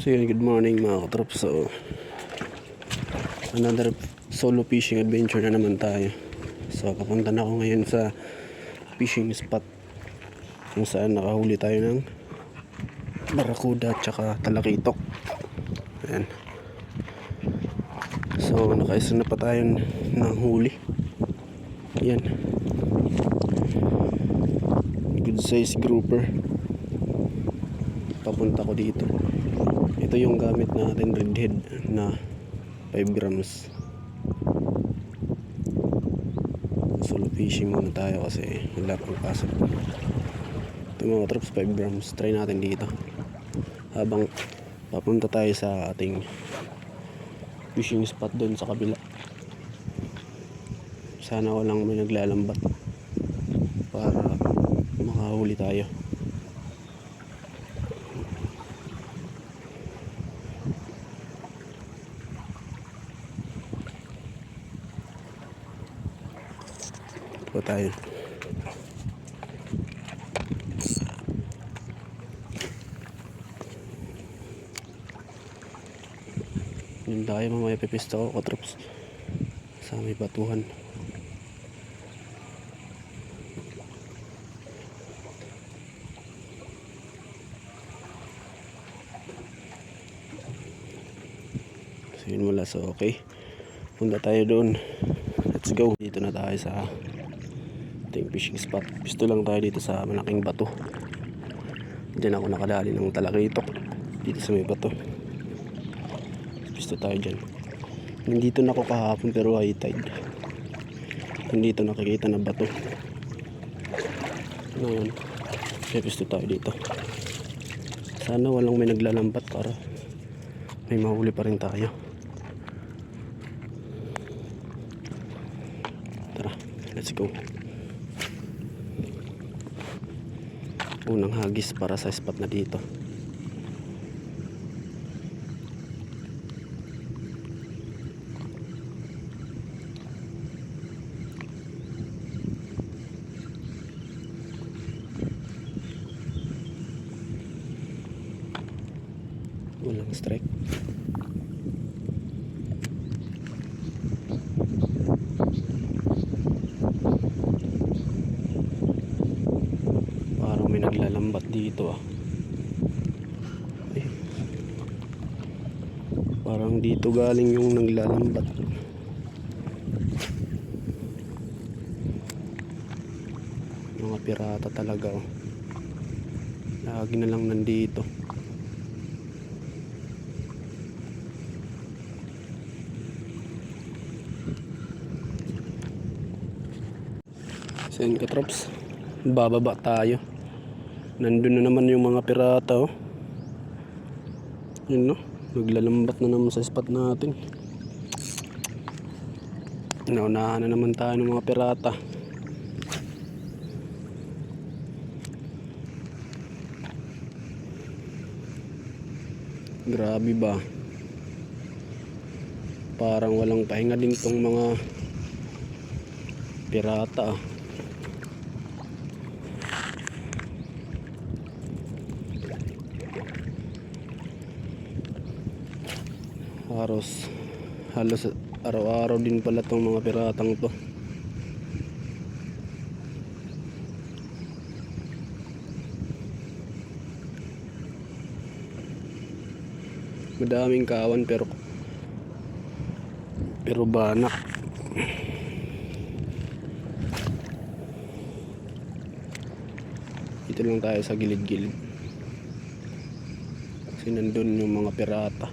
So yun, good morning mga katrop. So another solo fishing adventure na naman tayo. So papunta na ako ngayon sa fishing spot kung saan nakahuli tayo ng barakuda at saka talakitok. Ayan. So nakaisa na pa tayo ng huli. Ayan, good size grouper. Papunta ko dito. Ito yung gamit natin, redhead na 5 grams. Solo fishing muna tayo kasi wala pang pasok. Ito mga traps, 5 grams. Try natin dito habang papunta tayo sa ating fishing spot doon sa kabila. Sana walang may naglalambat para makahuli tayo. Po tayo. Yun tayo, mamaya pipista ko katrops sa may batuhan. So yun mula, so okay, punta tayo doon. Let's go. Dito na tayo sa ating fishing spot. Pisto lang tayo dito sa malaking bato. Diyan ako nakadali ng talakitok, dito sa may bato. Pisto tayo dyan. Nandito na ako kahapon pero high tide. Nandito nakikita na bato. Ngayon pisto tayo dito. Sana walang may naglalambat para may mahuli pa rin tayo. Tara, let's go. Unang hagis para sa spot na dito. Walang strike. Parang may naglalambat dito ah. Ay. Parang dito galing yung naglalambat. Mga pirata talaga oh. Lagi na lang nandito. So yun katrops, bababa tayo. Nandun na naman yung mga pirata oh. Yun no, naglalambat na naman sa spot natin. Naunahan na naman tayo ng mga pirata. Grabe ba, parang walang pahinga din tong mga pirata. Halos araw-araw din pala tong mga piratang to. Madaming kawan pero banak. Dito lang tayo sa gilid-gilid kasi nandun yung mga pirata.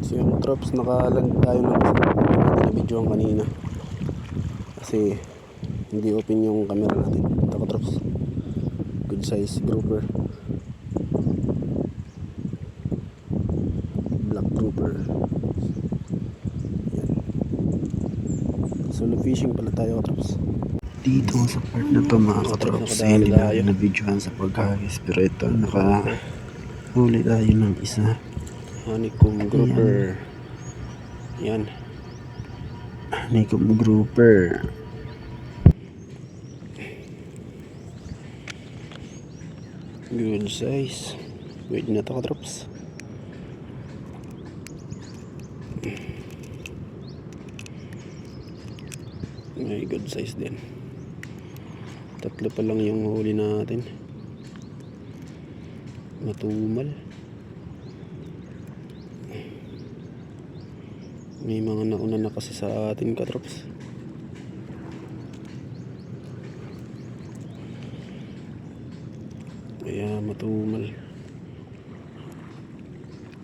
So yung traps, nakaland tayo na videoan kanina kasi hindi open yung camera natin. Ito ka traps, good size grouper, black grouper. Yan. Solo fishing pala tayo ka traps. Dito sa part na to mga katrops, hindi na videoan sa paghagis pero ito nakahuli tayo ng isa. Honeycomb grouper. Yan. Makeup grouper. Good size. Wait na to katrops. May good size din. Tatlo pa lang yung huli natin. Matumal. May mga nauna na kasi sa atin katrops. Kaya matumal.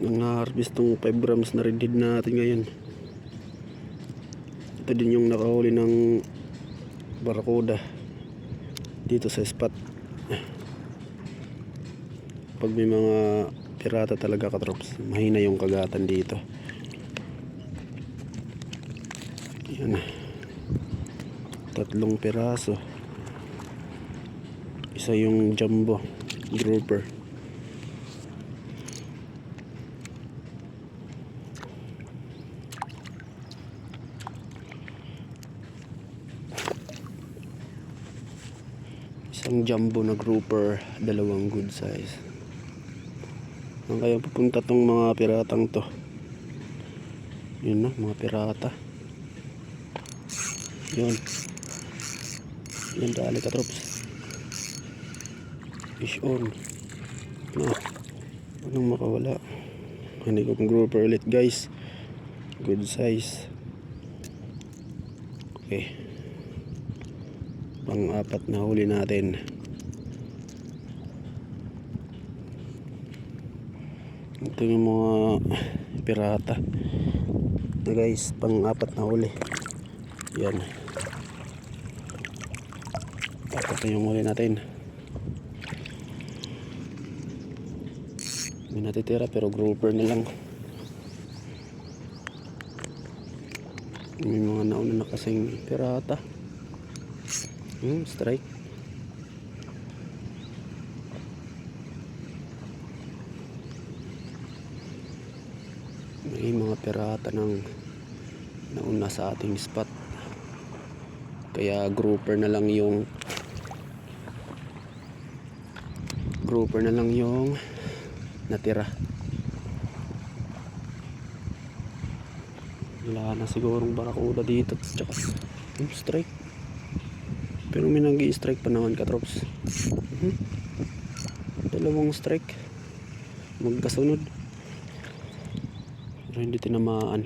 Nang-harvest tong 5 grams na redhead natin ngayon. Ito din yung nakahuli ng barakuda dito sa spot. Pag may mga pirata talaga katrops, mahina yung kagatan dito. Yan, 3 piraso. Isa yung jumbo grouper. Isang jumbo na grouper, 2 good size. Ang kaya pupunta tong mga piratang to. Yun na, mga pirata. Yun. Yan dali katrops. Fish on. Na. Anong makawala? Hindi ko grouper ulit guys. Good size. Okay. Pang-apat na huli natin. Ito yung mga pirata na guys, pang-apat na huli. Yan. Ito yung huli natin. May natitira pero grouper na lang. May mga nauna na kasing pirata. Strike. May mga pirata ng nauna sa ating spot. Kaya grouper na lang yung natira. Wala na sigurong barakuda dito. Tsaka strike. Pero may nag-i-strike pa naman katrops. 2 strike magkasunod. Pero hindi tinamaan.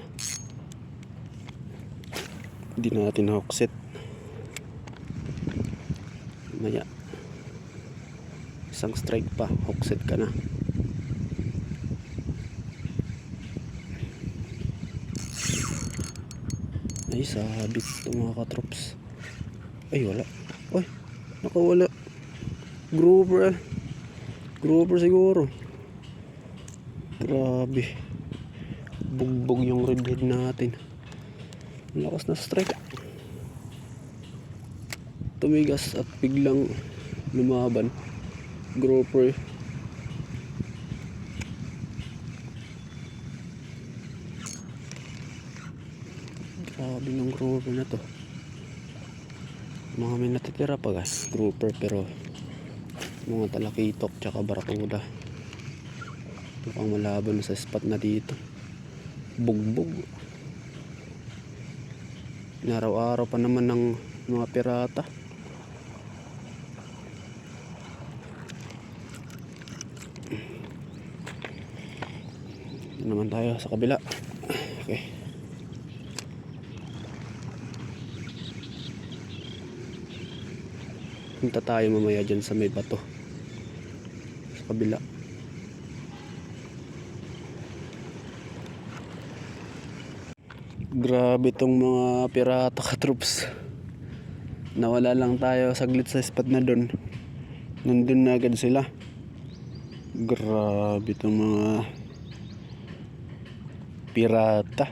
Hindi natin hookset. Maya isang strike pa, hookset ka na. Ay, sabit ito mga katrops. Ay, wala. Ay, nakawala. Grouper. Grouper siguro. Grabe. Bugbog yung redhead natin. Lakas na strike. Tumigas at biglang lumaban. Grouper. Grabe ng grouper na to. Mga may natitira pa guys, grouper, pero mga talakitok tsaka barakuda. Mukhang malaban sa spot na dito. Bugbog. Araw-araw pa naman ng mga pirata. Ito naman tayo sa kabila. Okay. Punta tayo mamaya dyan sa may bato. Sa kabila. Grabe tong mga pirata katrops. Nawala lang tayo saglit sa spot na dun. Nandun na agad sila. Grabe tong mga pirata.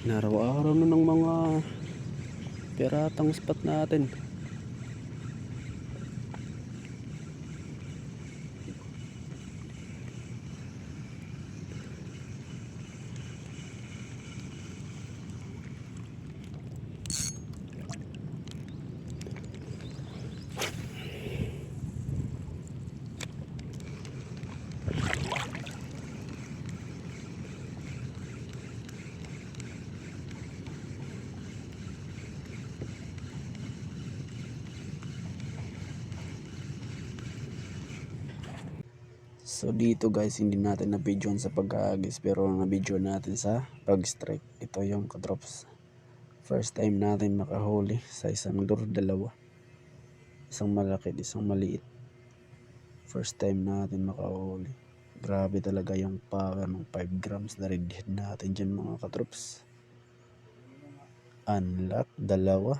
Naraw-araw na ng mga piratang spot natin. So dito guys, hindi natin na-videoan sa pag-aagis pero na-video natin sa pag-strike. Ito yung katrops. First time natin makahuli sa isang lure, dalawa. Isang malaki, isang maliit. First time natin makahuli. Grabe talaga yung power ng 5 grams na red head natin dyan mga katrops. Unlock, dalawa.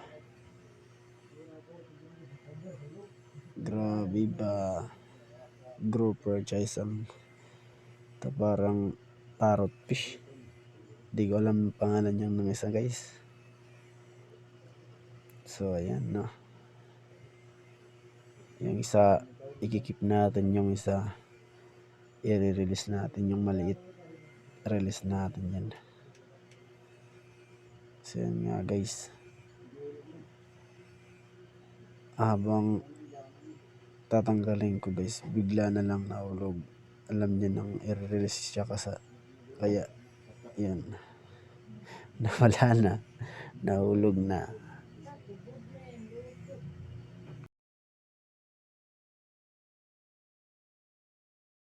Grabe ba? Grouper siya isang ito parang parrot fish. Di ko alam ang pangalan niya ng isa guys. So ayan no. Yung isa ikikip natin, yung isa i-release natin, yung maliit release natin yan. So yan nga guys, habang tatanggalin ko guys, bigla na lang nahulog. Alam niya nang i-release siya kaya yan nawala na, nahulog na.